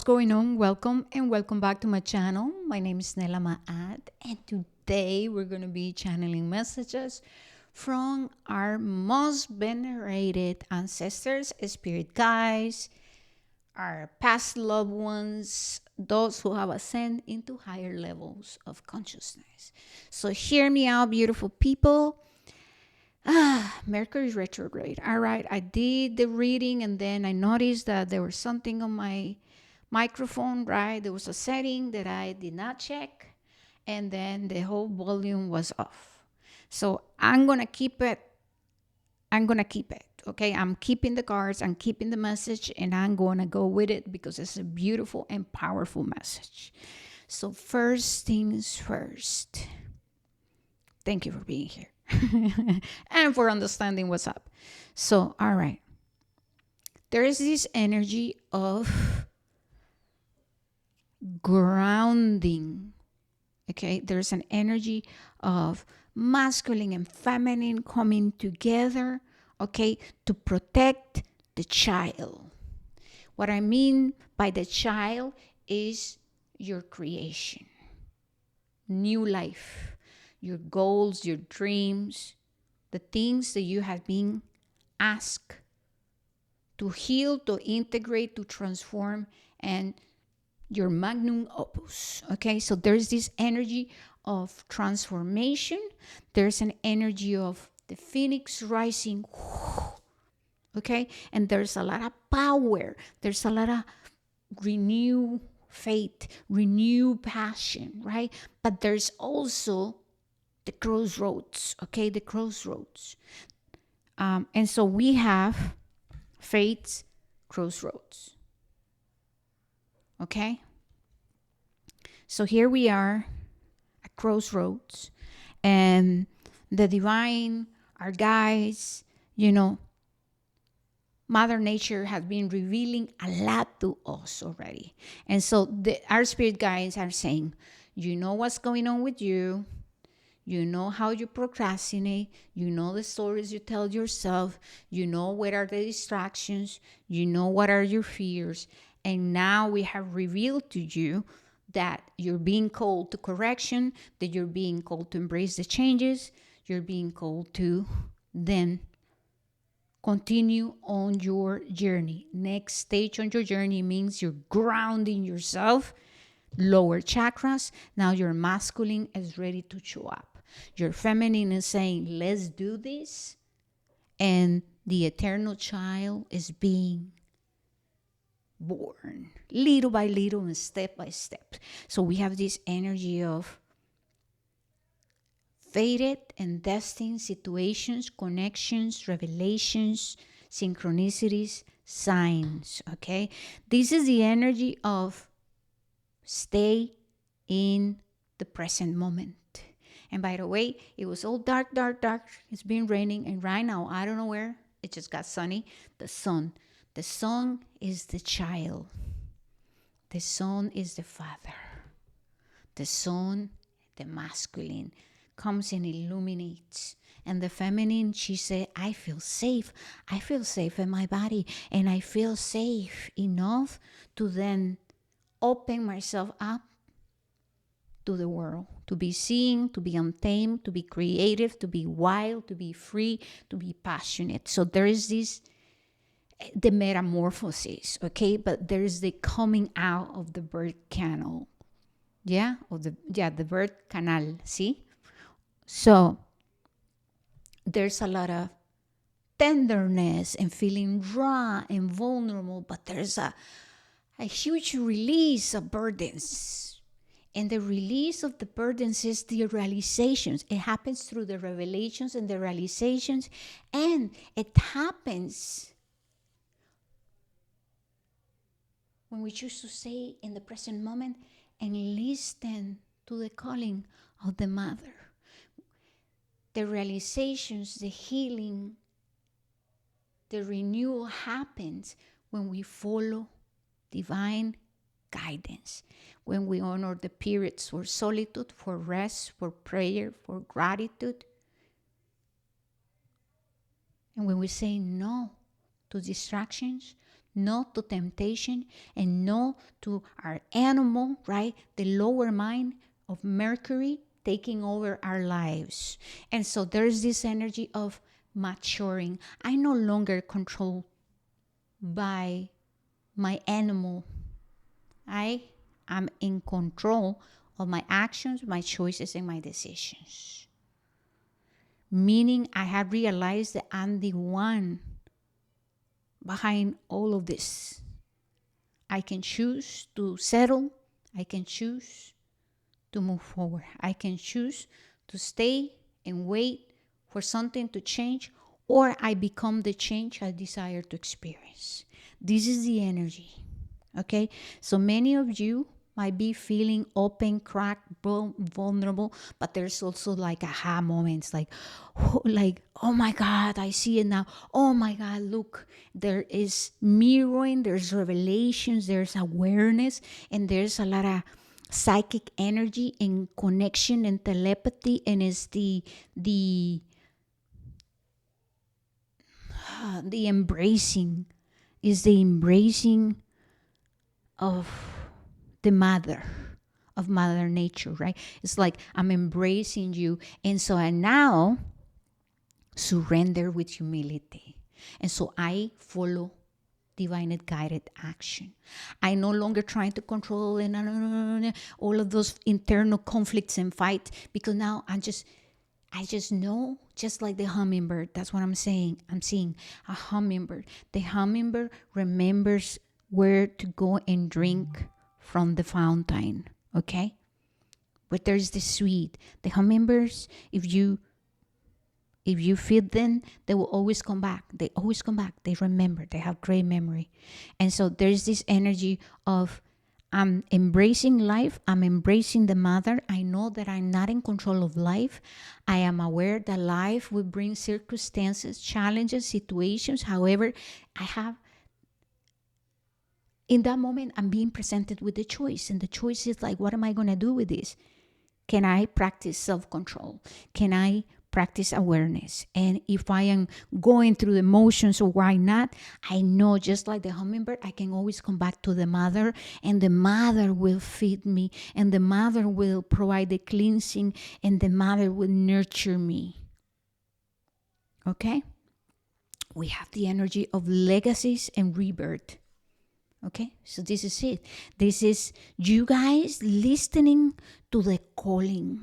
What's going on? Welcome and welcome back to my channel. My name is Nela Maad, and today we're going to be channeling messages from our most venerated ancestors, spirit guides, our past loved ones, those who have ascended into higher levels of consciousness. So, hear me out, beautiful people. Mercury retrograde. All right, I did the reading and then I noticed that there was something on my microphone, right? There was a setting that I did not check, and then the whole volume was off. So I'm gonna keep it. I'm gonna keep it. Okay, I'm keeping the cards, I'm keeping the message, and I'm gonna go with it because it's a beautiful and powerful message. So, first things first, thank you for being here and for understanding what's up. So, all right, there is this energy of grounding. Okay, there's an energy of masculine and feminine coming together, okay, to protect the child. What I mean by the child is your creation, new life, your goals, your dreams, the things that you have been asked to heal, to integrate, to transform, and your magnum opus. Okay, so there's this energy of transformation, there's an energy of the phoenix rising. Okay, and there's a lot of power, there's a lot of renewed faith, renewed passion, right? But there's also the crossroads. Okay, the crossroads. And so we have faith's crossroads. Okay, so here we are at crossroads, and the divine, our guides, Mother Nature has been revealing a lot to us already. And so our spirit guides are saying, you know what's going on with you. You know how you procrastinate. You know the stories you tell yourself. You know what are the distractions. You know what are your fears. And now we have revealed to you that you're being called to correction, that you're being called to embrace the changes. You're being called to then continue on your journey. Next stage on your journey means you're grounding yourself, lower chakras. Now your masculine is ready to show up. Your feminine is saying, let's do this. And the eternal child is being born little by little and step by step. So we have this energy of fated and destined situations, connections, revelations, synchronicities, signs. Okay, this is the energy of stay in the present moment. And by the way, it was all dark, dark, dark. It's been raining, and right now, I don't know where, it just got sunny. The sun. The sun is the child. The sun is the father. The sun, the masculine, comes and illuminates. And the feminine, she said, I feel safe. I feel safe in my body. And I feel safe enough to then open myself up to the world, to be seen, to be untamed, to be creative, to be wild, to be free, to be passionate. So there is this, the metamorphosis, okay? But there is the coming out of the birth canal. Yeah, or the birth canal, see? So there's a lot of tenderness and feeling raw and vulnerable, but there's a huge release of burdens. And the release of the burdens is the realizations. It happens through the revelations and the realizations, and it happens when we choose to stay in the present moment and listen to the calling of the mother. The realizations, the healing, the renewal happens when we follow divine guidance, when we honor the periods for solitude, for rest, for prayer, for gratitude, and when we say no to distractions, no to temptation, and no to our animal, right? The lower mind of Mercury taking over our lives. And so there's this energy of maturing. I no longer control by my animal. I am in control of my actions, my choices, and my decisions. Meaning I have realized that I'm the one behind all of this. I can choose to settle. I can choose to move forward. I can choose to stay and wait for something to change, or I become the change I desire to experience. This is the energy. Okay? So many of you might be feeling open, cracked, vulnerable, but there's also like aha moments, like, oh my God, I see it now. Oh my God, look, there is mirroring, there's revelations, there's awareness, and there's a lot of psychic energy and connection and telepathy, and it's the embracing, is the embracing of the mother, of Mother Nature, right? It's like I'm embracing you. And so I now surrender with humility. And so I follow divine guided action. I no longer trying to control and all of those internal conflicts and fights, because now I just know, just like the hummingbird. That's what I'm saying. I'm seeing a hummingbird. The hummingbird remembers where to go and drink from the fountain. Okay? But there's the sweet. The hummingbirds, if you feed them, they will always come back. They always come back. They remember. They have great memory. And so there's this energy of I'm embracing life. I'm embracing the mother. I know that I'm not in control of life. I am aware that life will bring circumstances, challenges, situations. However, I have, in that moment, I'm being presented with the choice. And the choice is like, what am I going to do with this? Can I practice self-control? Can I practice awareness? And if I am going through the motions, or why not, I know, just like the hummingbird, I can always come back to the mother, and the mother will feed me, and the mother will provide the cleansing, and the mother will nurture me. Okay? We have the energy of legacies and rebirth. Okay, so this is it. This is you guys listening to the calling.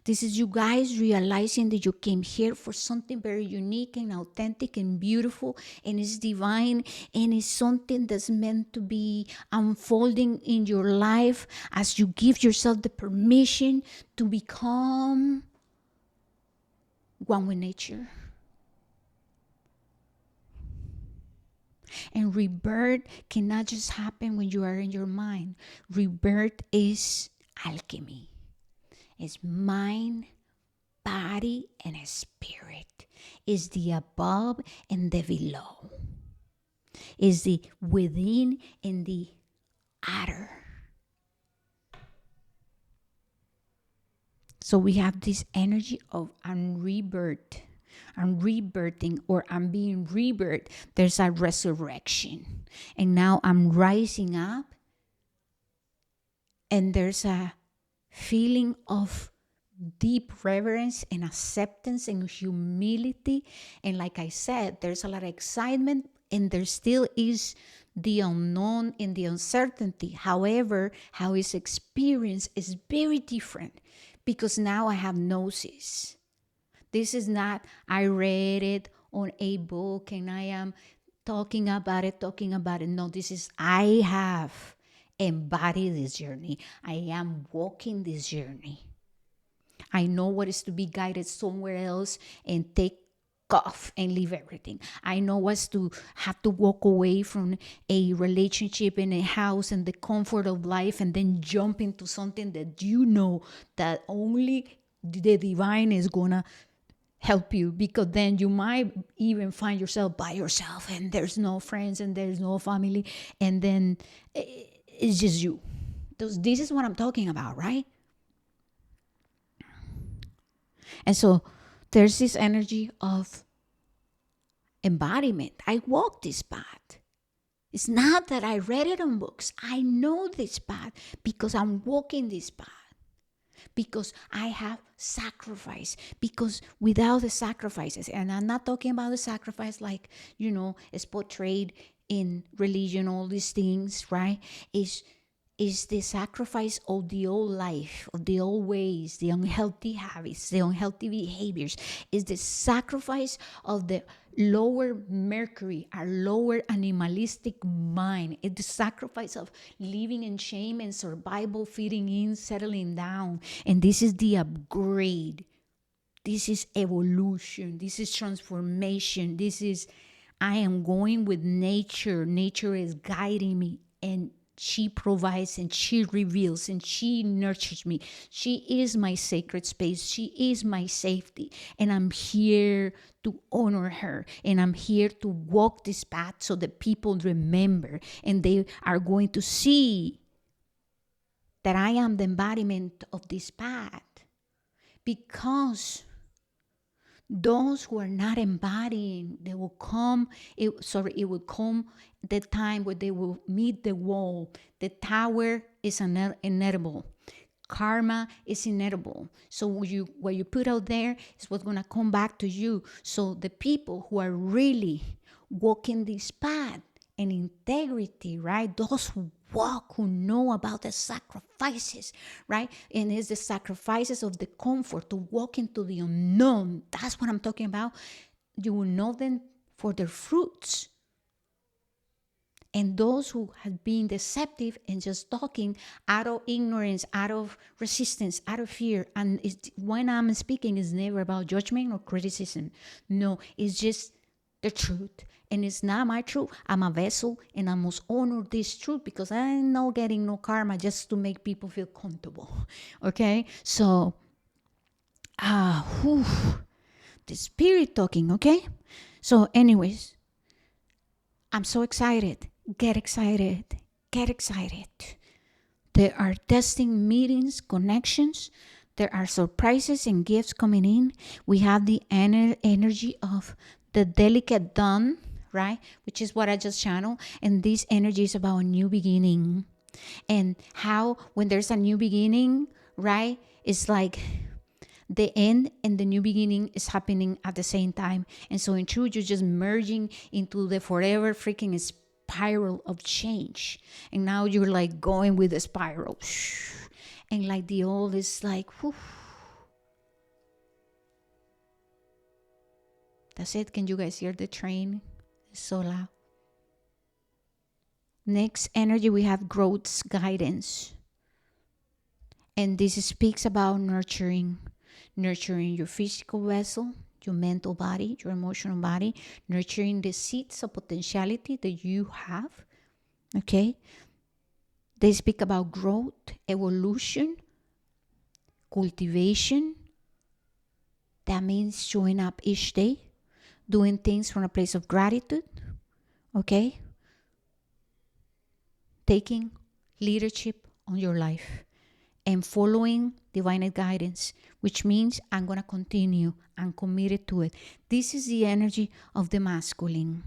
This is you guys realizing that you came here for something very unique and authentic and beautiful, and it's divine, and it's something that's meant to be unfolding in your life as you give yourself the permission to become one with nature. And rebirth cannot just happen when you are in your mind. Rebirth is alchemy. It's mind, body, and spirit. It's the above and the below. It's the within and the outer. So we have this energy of rebirth. I'm rebirthing, or I'm being rebirthed. There's a resurrection. And now I'm rising up, and there's a feeling of deep reverence and acceptance and humility. And like I said, there's a lot of excitement, and there still is the unknown and the uncertainty. However, how it's experienced is very different, because now I have gnosis. This is not, I read it on a book and I am talking about it. No, this is, I have embodied this journey. I am walking this journey. I know what is to be guided somewhere else and take off and leave everything. I know what's to have to walk away from a relationship and a house and the comfort of life, and then jump into something that you know that only the divine is gonna help you, because then you might even find yourself by yourself, and there's no friends and there's no family, and then it's just you. This is what I'm talking about, right? And so there's this energy of embodiment. I walk this path. It's not that I read it on books. I know this path because I'm walking this path. Because I have sacrifice. Because without the sacrifices, and I'm not talking about the sacrifice like, is portrayed in religion, all these things, right? Is the sacrifice of the old life, of the old ways, the unhealthy habits, the unhealthy behaviors. Is the sacrifice of the lower mercury, our lower animalistic mind. It's the sacrifice of living in shame and survival, fitting in, settling down. And this is the upgrade. This is evolution. This is transformation. I am going with nature. Nature is guiding me, and she provides and she reveals and she nurtures me. She is my sacred space. She is my safety. And I'm here to honor her. And I'm here to walk this path so that people remember and they are going to see that I am the embodiment of this path. Because those who are not embodying, they will come, it will come the time where they will meet the wall. The tower is inedible. Karma is inedible. So what you put out there is what's going to come back to you. So the people who are really walking this path and integrity, right? Those who walk, who know about the sacrifices, right? And it's the sacrifices of the comfort to walk into the unknown. That's what I'm talking about. You will know them for their fruits. And those who have been deceptive and just talking out of ignorance, out of resistance, out of fear. And when I'm speaking, it's never about judgment or criticism. No, it's just the truth. And it's not my truth. I'm a vessel and I must honor this truth because I'm not getting no karma just to make people feel comfortable. Okay? So, the spirit talking, okay? So anyways, I'm so excited. Get excited. Get excited. There are testing meetings, connections. There are surprises and gifts coming in. We have the energy of the delicate dawn, right? Which is what I just channeled. And this energy is about a new beginning. And how when there's a new beginning, right? It's like the end and the new beginning is happening at the same time. And so in truth, you're just merging into the forever freaking spiral of change. And now you're like going with the spiral. And like the old is like, whew. That's it. Can you guys hear the train? It's so loud. Next energy, we have growth's guidance. And this speaks about nurturing your physical vessel, your mental body, your emotional body, nurturing the seeds of potentiality that you have. Okay? They speak about growth, evolution, cultivation. That means showing up each day, doing things from a place of gratitude. Okay? Taking leadership on your life and following divine guidance, which means I'm going to continue. I'm committed to it. This is the energy of the masculine,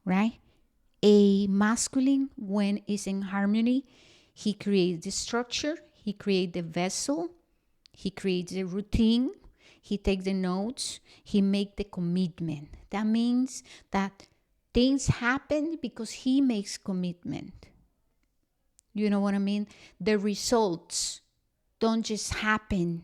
right? A masculine, when it's in harmony, he creates the structure, he creates the vessel, he creates the routine, he takes the notes, he makes the commitment. That means that things happen because he makes commitment. You know what I mean? The results don't just happen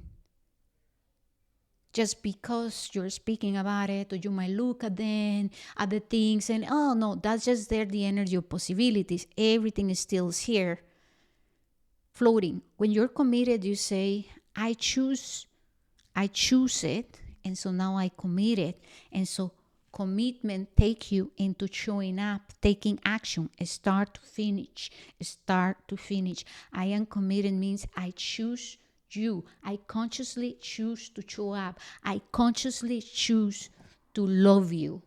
just because you're speaking about it, or you might look at them, at the things, and oh no, that's just there, the energy of possibilities. Everything is still here, floating. When you're committed, you say, I choose it, and so now I commit it. And so commitment take you into showing up, taking action, start to finish. I am committed means I choose you. I consciously choose to show up. I consciously choose to love you.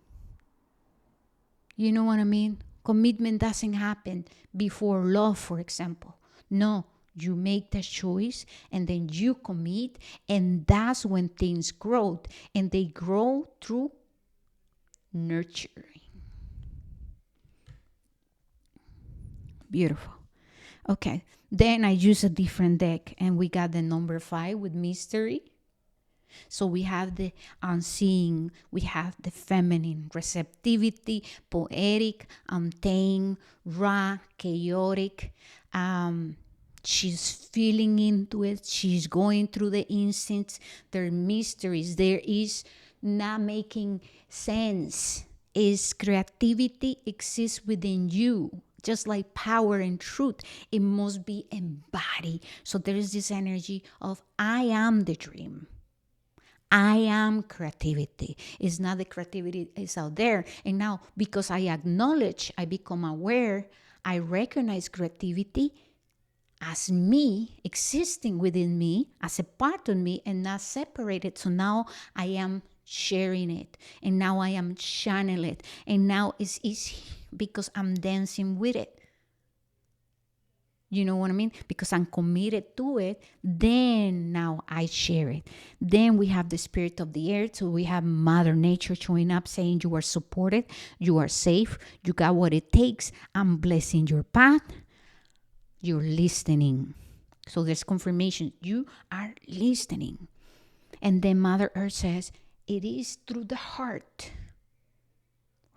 You know what I mean? Commitment doesn't happen before love, for example. No, you make the choice and then you commit, and that's when things grow. And they grow through nurturing. Beautiful. Okay. Then I use a different deck and we got the number 5 with mystery. So we have the unseen, we have the feminine, receptivity, poetic, untamed, raw, chaotic. She's feeling into it. She's going through the instincts. There are mysteries. There is not making sense. Is creativity exists within you. Just like power and truth, it must be embodied. So there is this energy of I am the dream. I am creativity. It's not the creativity is out there. And now, because I acknowledge, I become aware, I recognize creativity as me, existing within me, as a part of me, and not separated. So now I am sharing it. And now I am channeling it. And now it's easy because I'm dancing with it. You know what I mean? Because I'm committed to it, then now I share it. Then we have the spirit of the earth. So we have Mother Nature showing up saying you are supported, you are safe, you got what it takes. I'm blessing your path. You're listening. So there's confirmation. You are listening. And then Mother Earth says, it is through the heart,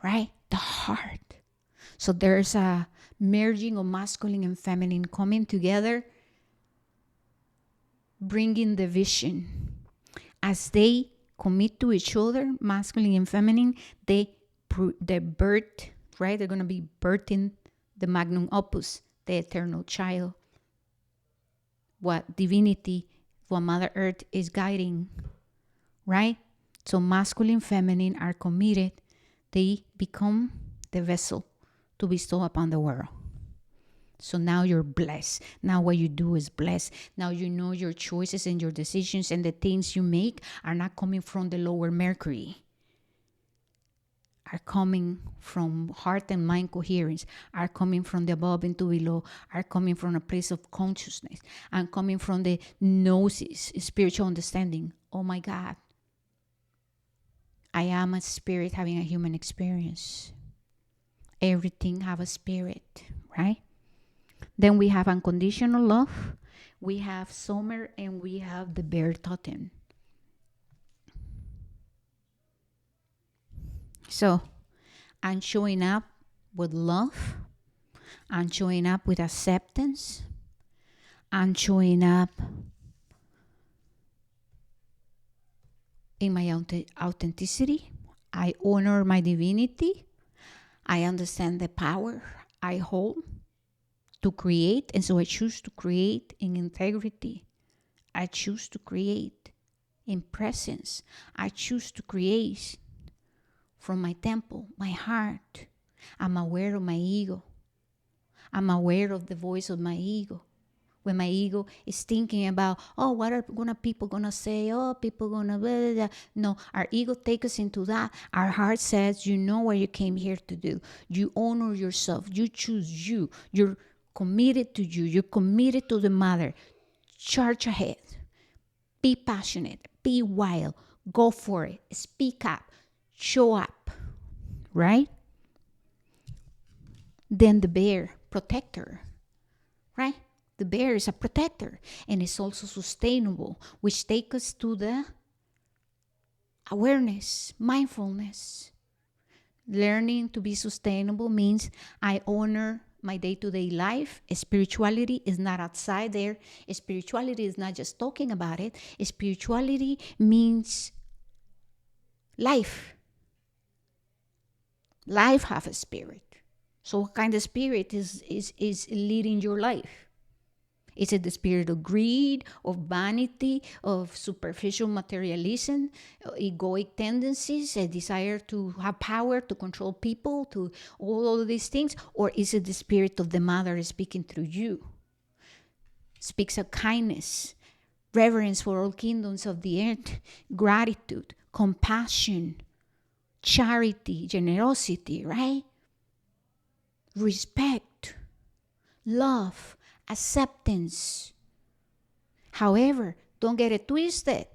right? The heart. So there's a merging of masculine and feminine coming together, bringing the vision. As they commit to each other, masculine and feminine, they birth, right? They're going to be birthing the magnum opus, the eternal child. What divinity, what Mother Earth is guiding, right? So masculine, feminine are committed. They become the vessel to bestow upon the world. So now you're blessed. Now what you do is blessed. Now you know your choices and your decisions and the things you make are not coming from the lower Mercury. Are coming from heart and mind coherence, are coming from the above into below, are coming from a place of consciousness, and coming from the gnosis, spiritual understanding. Oh my God, I am a spirit having a human experience. Everything have a spirit, right? Then we have unconditional love, we have summer, and we have the bear totem. So I'm showing up with love. I'm showing up with acceptance. I'm showing up in my authenticity. I honor my divinity. I understand the power I hold to create. And so I choose to create in integrity. I choose to create in presence. I choose to create from my temple, my heart. I'm aware of my ego. I'm aware of the voice of my ego. When my ego is thinking about, oh, what are people gonna say? Oh, people gonna blah, blah, blah. No, our ego takes us into that. Our heart says, you know what you came here to do. You honor yourself. You choose you. You're committed to you. You're committed to the mother. Charge ahead. Be passionate. Be wild. Go for it. Speak up. Show up. Right? Then the bear, protector. Right? The bear is a protector and it's also sustainable, which takes us to the awareness, mindfulness. Learning to be sustainable means I honor my day-to-day life. Spirituality is not outside there. Spirituality is not just talking about it. Spirituality means life. Life has a spirit. So what kind of spirit is leading your life? Is it the spirit of greed, of vanity, of superficial materialism, egoic tendencies, a desire to have power, to control people, to all of these things? Or is it the spirit of the mother speaking through you? Speaks of kindness, reverence for all kingdoms of the earth, gratitude, compassion, charity, generosity, right? Respect, love, acceptance. However, don't get it twisted.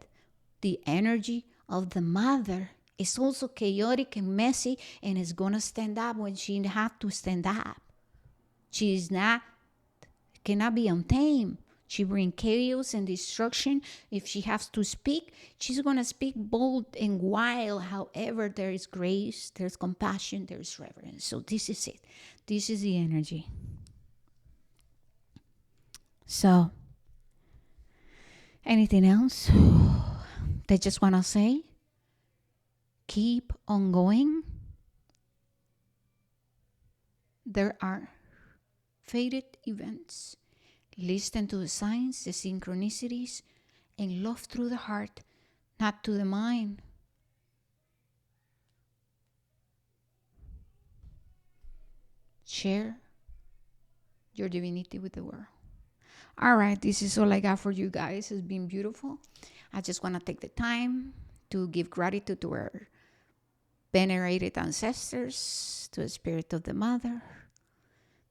The energy of the mother is also chaotic and messy and is going to stand up when she had to stand up. She is not, cannot be untamed. She brings chaos and destruction. If she has to speak, she's going to speak bold and wild. However, there is grace, there's compassion, there's reverence. So this is it. This is the energy. So, anything else? They just want to say, keep on going. There are fated events. Listen to the signs, the synchronicities, and love through the heart, not to the mind. Share your divinity with the world. All right, this is all I got for you guys. It's been beautiful. I just want to take the time to give gratitude to our venerated ancestors, to the spirit of the mother.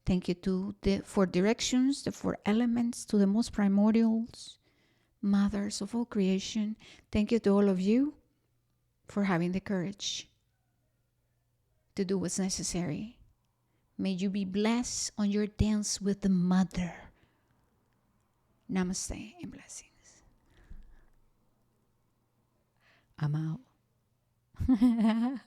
Thank you to for directions, the four elements, to the most primordials, mothers of all creation. Thank you to all of you for having the courage to do what's necessary. May you be blessed on your dance with the mother. Namaste and blessings. I'm out.